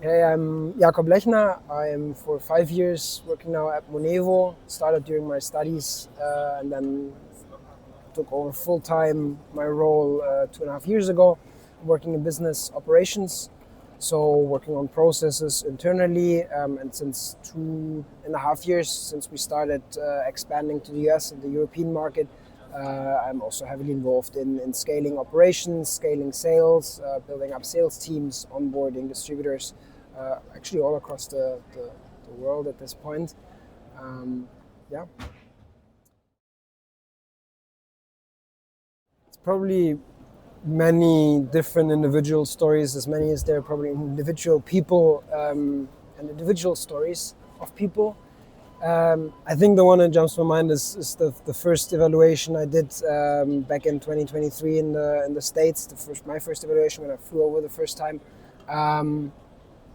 Okay, I'm Jakob. I'm for 5 years working now at Munevo. Started during my studies and then took over full-time my role 2.5 years ago, working in business operations. So working on processes internally, and since 2.5 years since we started expanding to the US and the European market, I'm also heavily involved in scaling operations, scaling sales, building up sales teams, onboarding distributors, actually all across the world at this point. Yeah. It's probably many different individual stories, as many as there are probably individual people and individual stories of people. I think the one that jumps to my mind is the first evaluation I did back in 2023 in the States. My first evaluation when I flew over the first time.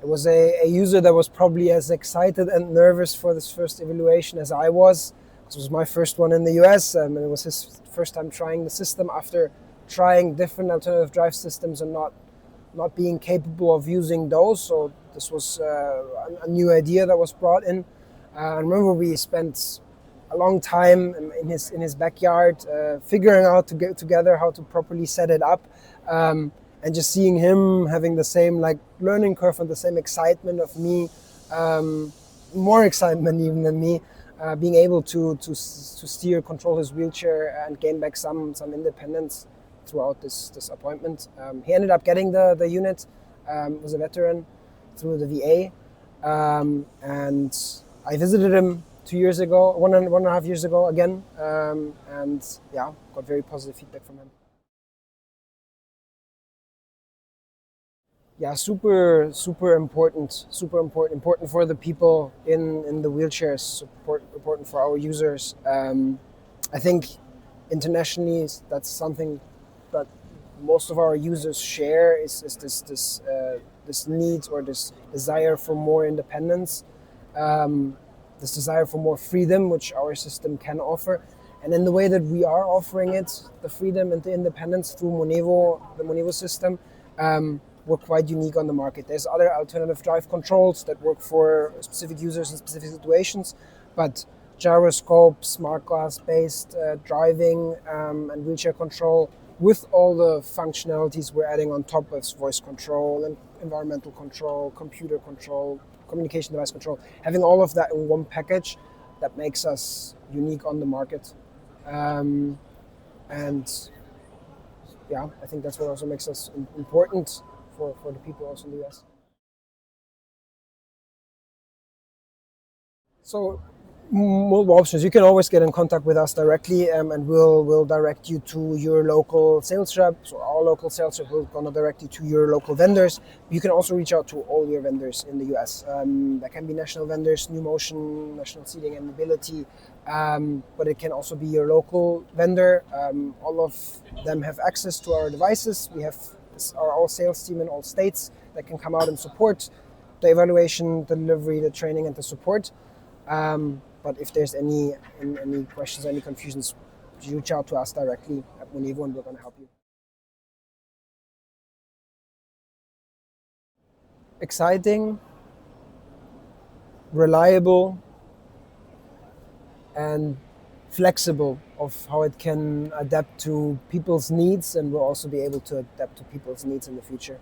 It was a user that was probably as excited and nervous for this first evaluation as I was. This was my first one in the US, and it was his first time trying the system after trying different alternative drive systems and not being capable of using those. So this was a new idea that was brought in. I remember we spent a long time in his backyard figuring out to get together how to properly set it up, and just seeing him having the same learning curve and the same excitement of me, more excitement even than me, being able to steer, control his wheelchair and gain back some independence throughout this appointment. He ended up getting the unit, was a veteran through the VA, and I visited him 2 years ago, one and a half years ago again, and yeah, got very positive feedback from him. Yeah, super important for the people in the wheelchairs, important for our users. I think internationally that's something that most of our users share is this need or this desire for more independence, this desire for more freedom, which our system can offer. And in the way that we are offering it, the freedom and the independence through Munevo, the Munevo system, we're quite unique on the market. There's other alternative drive controls that work for specific users in specific situations, but gyroscope, smart glass-based driving and wheelchair control with all the functionalities we're adding on top of voice control and environmental control, computer control, communication device control, having all of that in one package, that makes us unique on the market. And yeah, I think that's what also makes us important for the people also in the US. So multiple options. You can always get in contact with us directly, and we'll direct you to your local sales rep. So our local sales rep will gonna direct you to your local vendors. You can also reach out to all your vendors in the US. That can be national vendors, New Motion, National Seating and Mobility, but it can also be your local vendor. All of them have access to our devices. We have our sales team in all states that can come out and support the evaluation, the delivery, the training, and the support. But if there's any questions, any confusions, reach out to us directly at Munevo and we're going to help you. Exciting, reliable, and flexible of how it can adapt to people's needs, and we'll also be able to adapt to people's needs in the future.